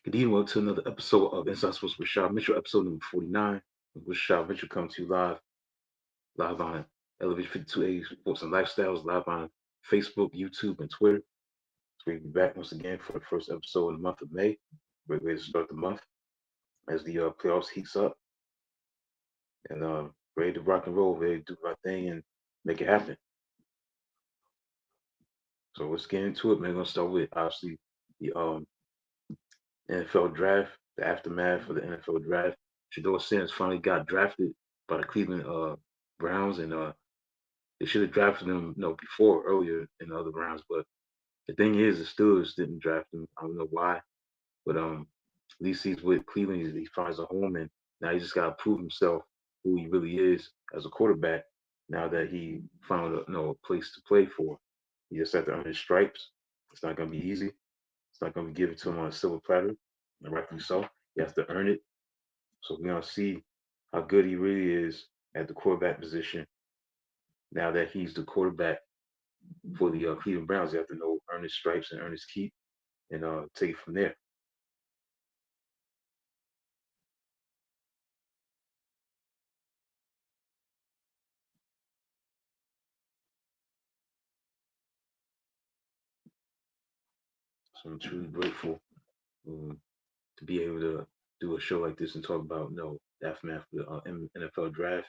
Good evening, welcome to another episode of Inside Sports with Rashad Mitchell, episode number 49. With Rashad Mitchell coming to you live on Elevation 52A Sports and Lifestyles, live on Facebook, YouTube, and Twitter. So we'll be back once again for the first episode in the month of May. Great way to start the month as the playoffs heats up and ready to rock and roll, ready to do my thing and make it happen. So let's get into it, man. We're gonna start with obviously the NFL draft, the aftermath for the NFL draft. Shador Sanders finally got drafted by the Cleveland Browns, and they should have drafted him, before earlier in the other rounds. But the thing is, the Steelers didn't draft him. I don't know why, but at least he's with Cleveland. He finds a home, and now he just got to prove himself who he really is as a quarterback. Now that he found a place to play for, he just had to earn his stripes. It's not going to be easy. It's not going to be given to him on a silver platter, and rightfully so. He has to earn it. So we're gonna see how good he really is at the quarterback position. Now that he's the quarterback for the Cleveland Browns, you have to know earn his stripes and earn his keep, and take it from there. So I'm truly grateful um, to be able to do a show like this and talk about the aftermath of the NFL draft.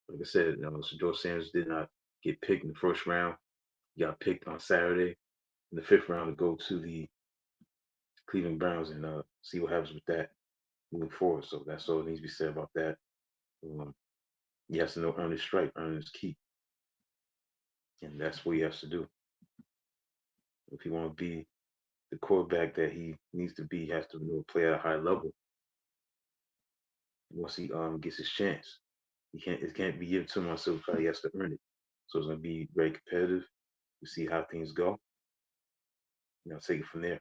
Like I said, Shador Sanders did not get picked in the first round. He got picked on Saturday in the fifth round to go to the Cleveland Browns and see what happens with that moving forward. So that's all that needs to be said about that. Um, he has to know earn his stripe, earn his keep, and that's what he has to do. If he want to be the quarterback that he needs to be, he has to play at a high level. Once he gets his chance, it can't be given to him on silver platter. He has to earn it. So it's gonna be very competitive. We see how things go. Take it from there.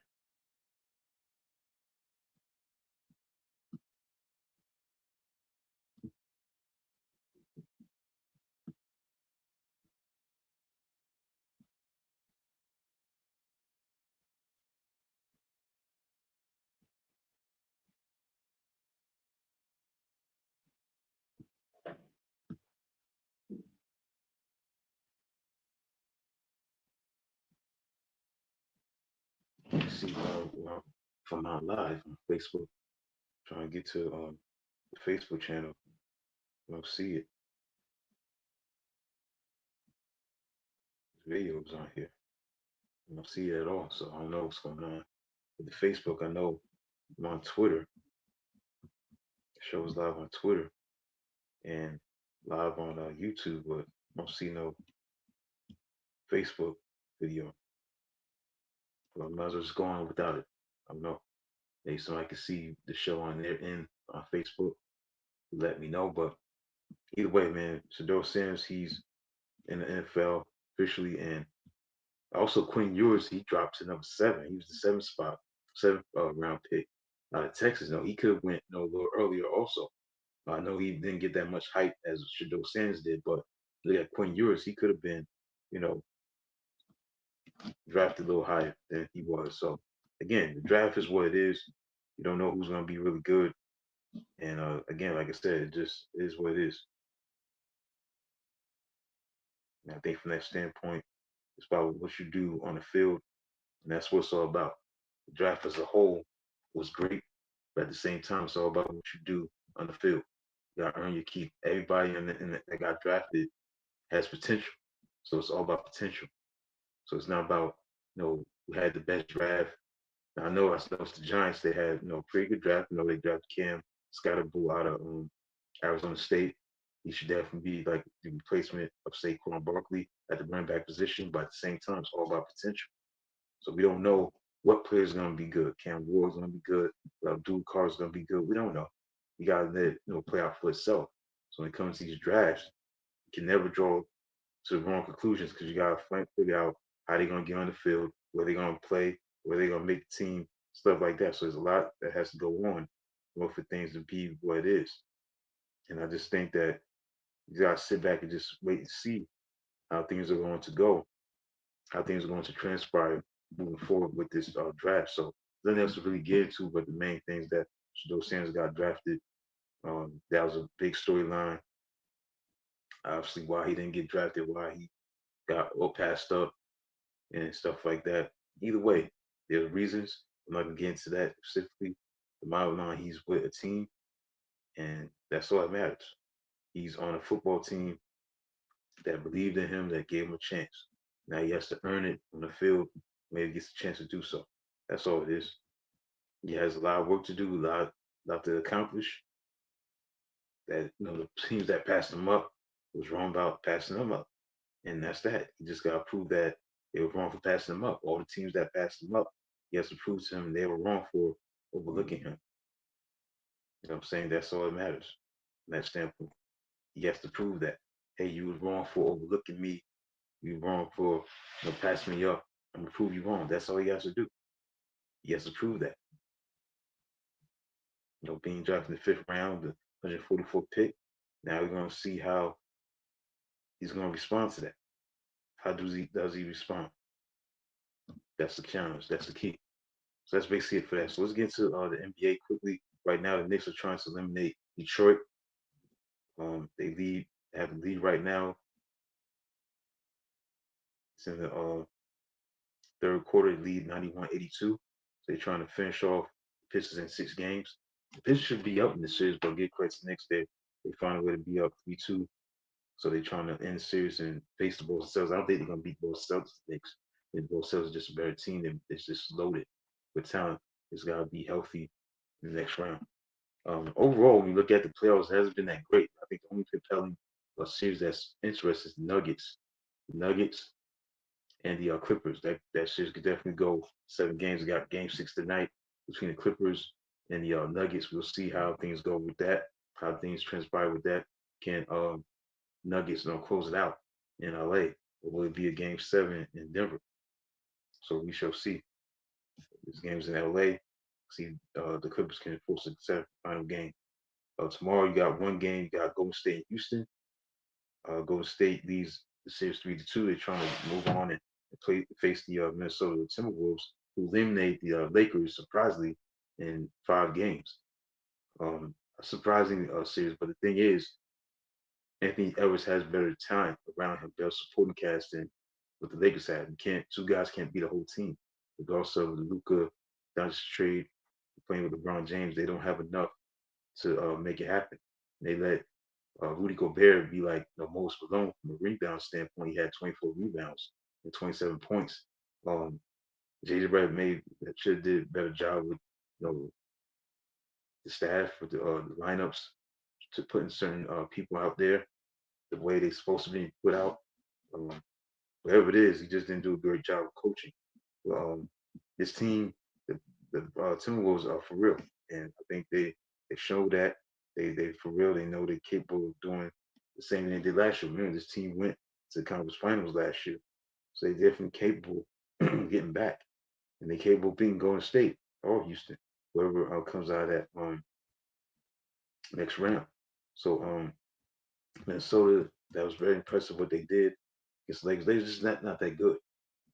You see, from our live on Facebook, trying to get to the Facebook channel. You don't see it. Videos on here. You don't see it at all. So I don't know what's going on. With the Facebook, I know I'm on Twitter. The show is live on Twitter and live on YouTube, but I don't see no Facebook video. But I might as well just go on without it. I don't know. Maybe somebody can see the show on their end on Facebook. Let me know. But either way, man, Shador Sanders, he's in the NFL officially, and also Quinn Ewers, he dropped to number 7. He was the seventh round pick out of Texas. No, he could have went a little earlier also. I know he didn't get that much hype as Shador Sanders did, but look at Quinn Ewers, he could have been, you know, drafted a little higher than he was. So again, the draft is what it is. You don't know who's going to be really good, and again, like I said, it just is what it is. And I think from that standpoint, it's about what you do on the field, and that's what it's all about. The draft as a whole was great, but at the same time, it's all about what you do on the field. You got to earn your keep. Everybody that got drafted has potential, so it's all about potential. So it's not about who had the best draft. Now, I know it's the Giants. They had pretty good draft. They drafted Cam Scottaboo out of Arizona State. He should definitely be like the replacement of Saquon Barkley at the running back position. But at the same time, it's all about potential. So we don't know what player is going to be good. Cam Ward's going to be good. Abdul Carr is going to be good. We don't know. You got to let it play out for itself. So when it comes to these drafts, you can never draw to the wrong conclusions because you got to figure out how they're going to get on the field, where they're going to play, where they're going to make the team, stuff like that. So there's a lot that has to go on for things to be what it is. And I just think that you got to sit back and just wait and see how things are going to go, how things are going to transpire moving forward with this draft. So nothing else to really get into, but the main things that Shador Sanders got drafted. That was a big storyline. Obviously, why he didn't get drafted, why he got all passed up, and stuff like that. Either way, there's reasons. I'm not gonna get into that specifically. The bottom line, he's with a team, and that's all that matters. He's on a football team that believed in him, that gave him a chance. Now he has to earn it on the field. Maybe he gets a chance to do so. That's all it is. He has a lot of work to do, lot to accomplish. That the teams that passed him up was wrong about passing him up, and that's that. He just got to prove that they were wrong for passing him up. All the teams that passed him up, he has to prove to him they were wrong for overlooking him. You know what I'm saying? That's all that matters from that standpoint. He has to prove that, hey, you was wrong for overlooking me. You were wrong for passing me up. I'm gonna prove you wrong. That's all he has to do. He has to prove that. Being drafted in the fifth round, the 144th pick. Now we're gonna see how he's gonna respond to that. How does he respond? That's the challenge. That's the key. So that's basically it for that. So let's get into the NBA quickly. Right now, the Knicks are trying to eliminate Detroit. They have the lead right now. It's in the third quarter, they lead 91-82. So they're trying to finish off the Pistons in 6 games. The Pistons should be up in the series, but get credit to the Knicks. They find a way to be up 3-2. So they're trying to end the series and face the Boston Celtics. I don't think they're gonna beat Boston Celtics. Knicks. The Boston Celtics are just a better team. It's just loaded with talent. It's gotta be healthy in the next round. Overall, when you look at the playoffs, it hasn't been that great. I think the only compelling series that's interesting is the Nuggets. The Nuggets and the Clippers. That series could definitely go 7 games. We got Game 6 tonight between the Clippers and the Nuggets. We'll see how things go with that, how things transpire with that. Can Nuggets close it out in LA, or will it be a Game 7 in Denver? So we shall see. This game's in LA. See, the Clippers can force a final game. Tomorrow you got one game. You got Golden State and Houston. Golden State leads the series 3-2. They're trying to move on and face the Minnesota Timberwolves, who eliminated the Lakers surprisingly in 5 games. A surprising series, but the thing is, Anthony Edwards has better talent around him, better supporting cast than what the Lakers have. Two guys can't beat a whole team. Regardless of the Luka Doncic trade, playing with LeBron James, they don't have enough to make it happen. They let Rudy Gobert be like the most alone from a rebound standpoint. He had 24 rebounds and 27 points. JJ Redick should have did a better job with the staff, with the lineups, to putting certain people out there the way they're supposed to be put out. Um, Whatever it is, he just didn't do a great job of coaching. Um, this team, the Timberwolves are for real, and I think they showed that they for real. They know they're capable of doing the same thing they did last year. Remember, this team went to the conference finals last year, so they're definitely capable of getting back, and they're capable of beating Golden State or Houston, whoever comes out of that next round. So Minnesota, that was very impressive what they did against the Lakers. They're just not that good,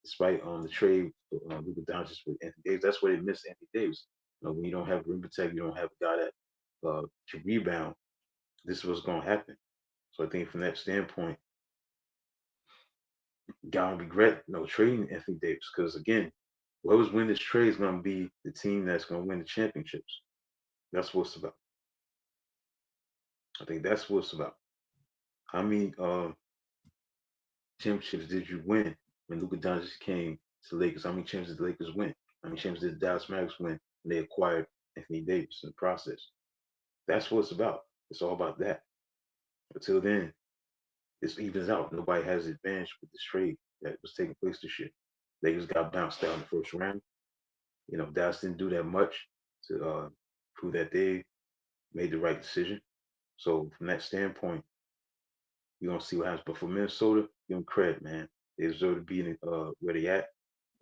despite the trade for Luka Doncic with Anthony Davis. That's where they miss Anthony Davis. When you don't have rim protect, you don't have a guy that can rebound. This is what's going to happen. So I think from that standpoint, God will regret trading Anthony Davis, because again, whoever's winning this trade is going to be the team that's going to win the championships. That's what it's about. I think that's what it's about. How many championships did you win when Luka Doncic came to the Lakers? How many championships did the Lakers win? How many championships did the Dallas Mavericks win when they acquired Anthony Davis in the process? That's what it's about. It's all about that. Until then, this evens out. Nobody has advantage with this trade that was taking place this year. Lakers got bounced out in the first round. Dallas didn't do that much to prove that they made the right decision. So from that standpoint, we're gonna see what happens. But for Minnesota, give them credit, man. They deserve to be in where they at.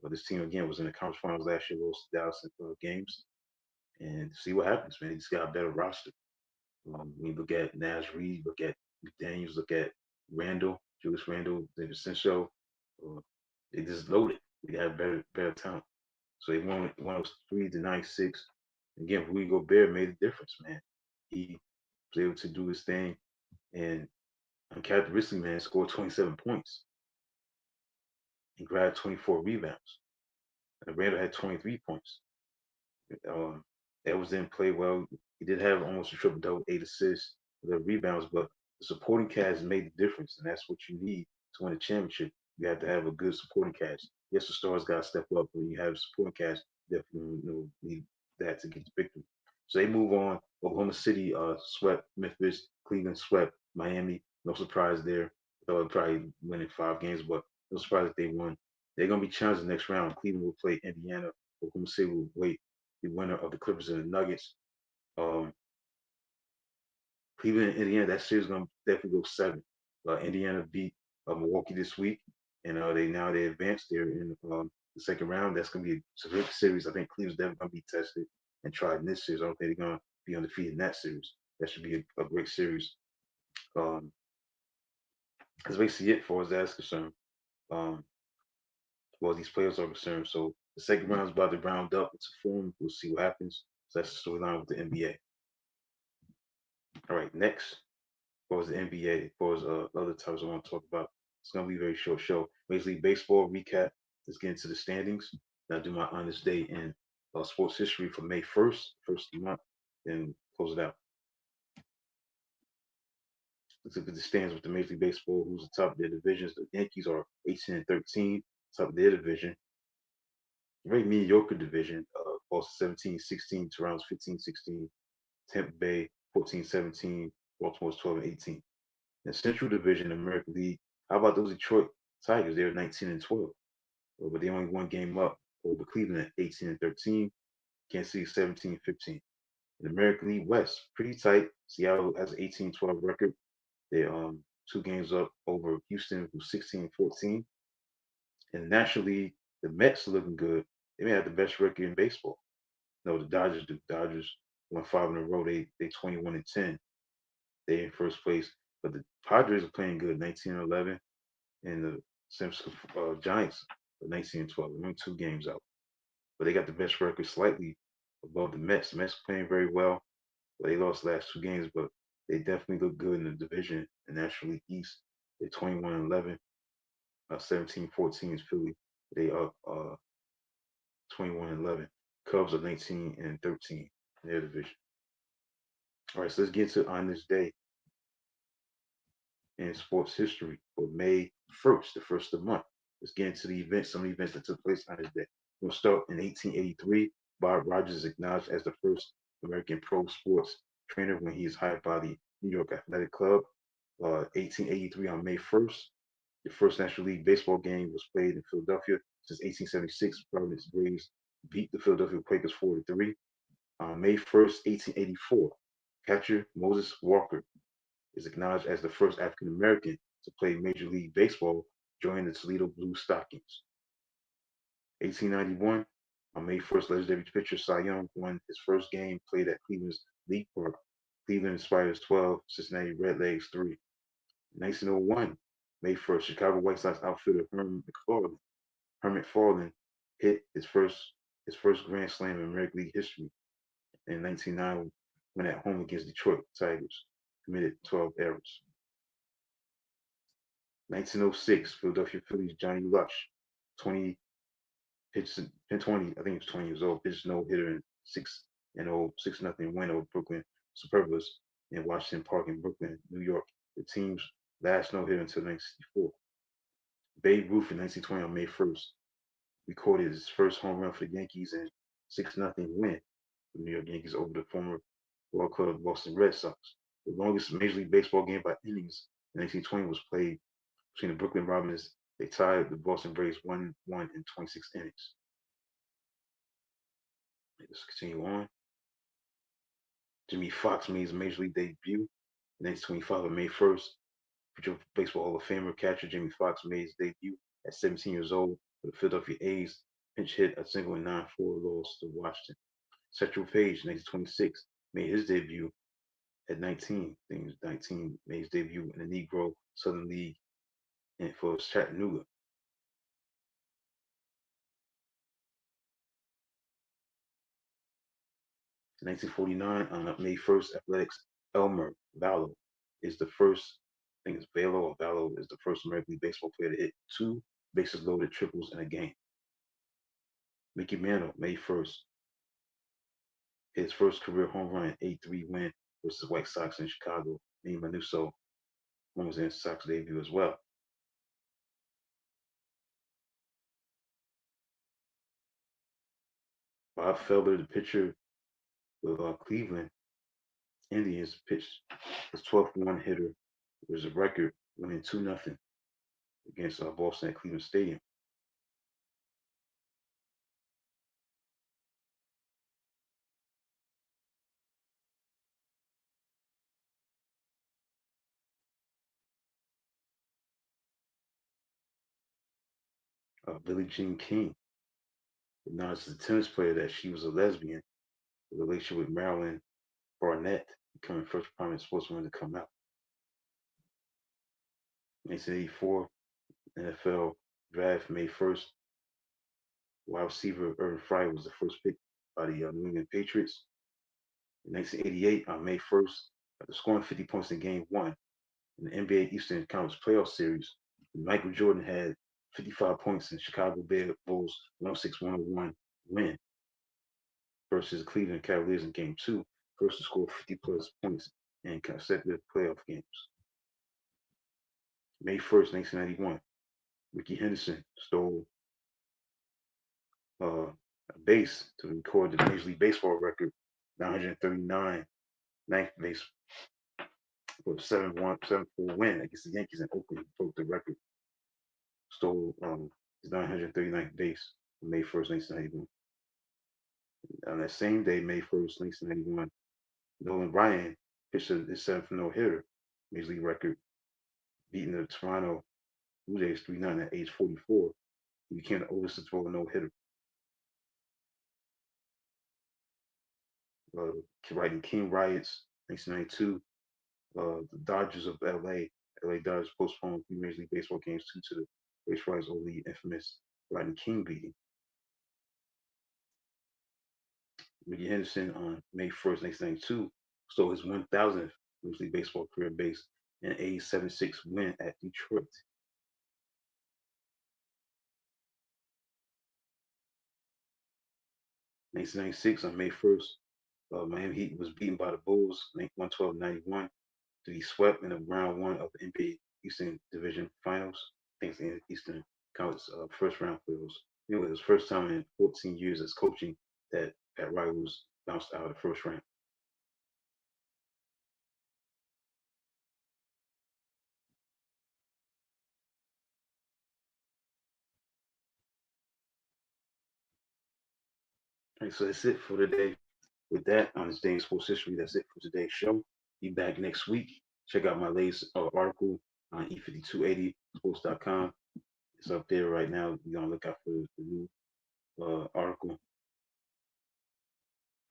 But this team again was in the conference finals last year, lost to Dallas in games, and see what happens, man. They just got a better roster. When you look at Nash Reed, look at McDaniels, look at Randall, Julius Randall, David Senso, they just loaded. They got better talent. So they won 103 to 96. Again, Rudy Gobert made a difference, man. He was able to do his thing and uncharacteristically, man, scored 27 points and grabbed 24 rebounds. And Randall had 23 points. Um, Edwards didn't play well. He did have almost a triple double, 8 assists, the rebounds, but the supporting cast made the difference, and that's what you need to win a championship. You have to have a good supporting cast. Yes, the stars got to step up, but you have a supporting cast, definitely need that to get the victory. So they move on. Oklahoma City swept Memphis, Cleveland swept Miami. No surprise there. They'll probably winning 5 games, but no surprise that they won. They're gonna be challenged the next round. Cleveland will play Indiana. Oklahoma City will wait the winner of the Clippers and the Nuggets. Um, Cleveland and Indiana, that series is gonna definitely go 7. Indiana beat Milwaukee this week, and they advanced there in the second round. That's gonna be a terrific series. I think Cleveland's definitely gonna be tested and tried in this series. I don't think they're gonna be undefeated in that series. That should be a great series. Um, that's basically it for as that's concerned. Um, well, these players are concerned. So the second round is about to round up into form. We'll see what happens. So that's the storyline with the NBA. All right, next far as the NBA, as far as other topics I want to talk about. It's going to be a very short show. Major League Baseball recap. Let's get into the standings. Now do my honest day in sports history for May 1st, first of the month, then close it out. Let's look at the standings with the Major League Baseball, who's the top of their divisions. The Yankees are 18 and 13, top of their division. Very mediocre division. Boston 17-16, Toronto's 15-16, Tampa Bay 14-17, Baltimore's 12 and 18. In the Central Division, American League, how about those Detroit Tigers? They're 19 and 12, but they only one game up over Cleveland at 18 and 13. Kansas City 17-15. In the American League West, pretty tight. Seattle has an 18-12 record. They're 2 games up over Houston, who's 16-14. In the National League, the Mets are looking good. They may have the best record in baseball. No, the Dodgers do. Dodgers won 5 in a row. They 21 and 10. They in first place. But the Padres are playing good, 19 and 11. And the San Francisco Giants are 19 and 12. They're only 2 games out. But they got the best record slightly above the Mets. The Mets playing very well. But they lost the last 2 games, but they definitely look good in the division. The National League East, they're 21 and 11. 17-14 is Philly. They up 21 and 11. Cubs are 19 and 13 in their division. All right, so let's get to on this day in sports history for May 1st, the first of the month. Let's get into the events, some of the events that took place on this day. We'll start in 1883. Bob Rogers is acknowledged as the first American pro sports trainer when he is hired by the New York Athletic Club. 1883 on May 1st, the first National League baseball game was played in Philadelphia since 1876. Providence Braves beat the Philadelphia Quakers 4-3. On May 1st, 1884, catcher Moses Walker is acknowledged as the first African American to play Major League Baseball, joining the Toledo Blue Stockings. 1891, on May 1st, legendary pitcher Cy Young won his first game played at Cleveland's League Park. Cleveland Spiders 12, Cincinnati Redlegs 3. 1901, May 1st, Chicago White Sox outfielder Hermit Farland hit his first grand slam in American League history in 1909 when at home against Detroit Tigers, committed 12 errors. 1906, Philadelphia Phillies Johnny Lush, 20 pitched in 20, I think he was 20 years old, pitched no hitter in 6-0 win over Brooklyn Superbas in Washington Park in Brooklyn, New York. The team's last no hitter until 1964. Babe Ruth in 1920 on May 1st recorded his first home run for the Yankees in 6-0 win for the New York Yankees over the former World Club Boston Red Sox. The longest Major League Baseball game by innings in 1920 was played between the Brooklyn Robins. They tied the Boston Braves 1-1 in 26 innings. Let's continue on. Jimmy Fox made his Major League debut in 1925 on May 1st. Future Baseball Hall of Famer catcher Jimmy Fox made his debut at 17 years old for the Philadelphia A's. Pinch hit a single in 9-4 loss to Washington. Satchel Paige, 1926, made his debut at 19. I think he was 19, made his debut in the Negro Southern League and for Chattanooga. 1949, on May 1st, Athletics Elmer Vallo is the first, I think it's Valo or Vallo, is the first American League Baseball player to hit two bases loaded triples in a game. Mickey Mantle, May 1st, his first career home run, 8-3 win versus White Sox in Chicago. Manny Manuso was in Sox debut as well. Bob Felder, the pitcher of Cleveland Indians, pitched his 12th one hitter. It was a record, winning 2-0 against Boston at Cleveland Stadium. Billie Jean King announced as a tennis player that she was a lesbian. The relationship with Marilyn Barnett, becoming first prominent sportswoman to come out. 1984 NFL draft, May 1st. Wide receiver Irvin Fryer was the first pick by the New England Patriots. In 1988, on May 1st, after scoring 50 points in Game 1 in the NBA Eastern Conference Playoff Series, Michael Jordan had 55 points in Chicago Bulls 106-101 win versus Cleveland Cavaliers in Game 2, first to score 50-plus points in consecutive playoff games. May 1st, 1991, Rickey Henderson stole a base to record the Major League Baseball record, 939, ninth base for a 7-4 win against the Yankees in Oakland. He broke the record, stole his 939th base on May 1st, 1991. On that same day, May 1st, 1991, Nolan Ryan pitched his seventh no-hitter, Major League record, beating the Toronto Blue Jays 3-9 at age 44. He became the oldest to throw a no-hitter. Writing King Riots, 1992, the Dodgers of LA Dodgers postponed three Major League Baseball games due to the race riots over the infamous Rodney King beating. Rickey Henderson on May 1st, 1992, stole his 1,000th Major League Baseball career base in an 8-7-6 win at Detroit. In 1996, on May 1st, Miami Heat was beaten by the Bulls 112-91 to be swept in the round one of the NBA Eastern Division Finals. I think it's the Eastern Conference first round playoffs. It was his first time in 14 years as coaching that Pat Riley was bounced out of the first round. All right, so that's it for today. With that, on this day in sports history, that's it for today's show. Be back next week. Check out my latest article on E5280sports.com. It's up there right now. Be on the lookout for the new article.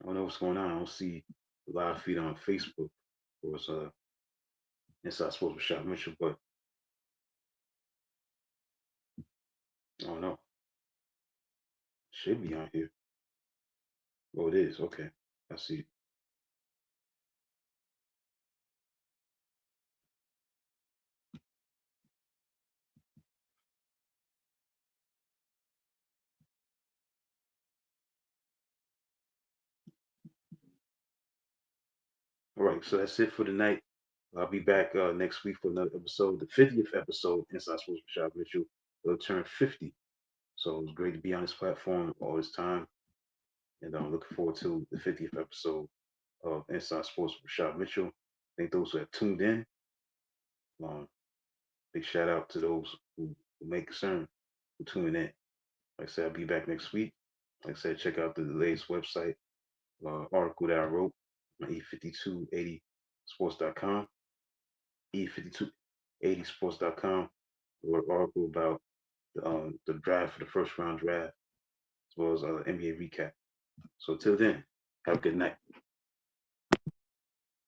I don't know what's going on. I don't see a live feed on Facebook or it's Inside Sports with Rashad Mitchell, but I don't know. Should be on here. Oh, it is. Okay. I see. All right. So that's it for tonight. I'll be back next week for another episode, the 50th episode, Inside Sports with Rashad Mitchell. It'll turn 50. So it's great to be on this platform all this time. And I'm looking forward to the 50th episode of Inside Sports with Rashad Mitchell. Thank those who have tuned in. Um, big shout out to those who make concern, who tune in. Like I said, I'll be back next week. Like I said, check out the latest website article that I wrote on E5280sports.com. E5280sports.com. Wrote an article about the draft for the first round draft, as well as NBA recap. So till then, have a good night.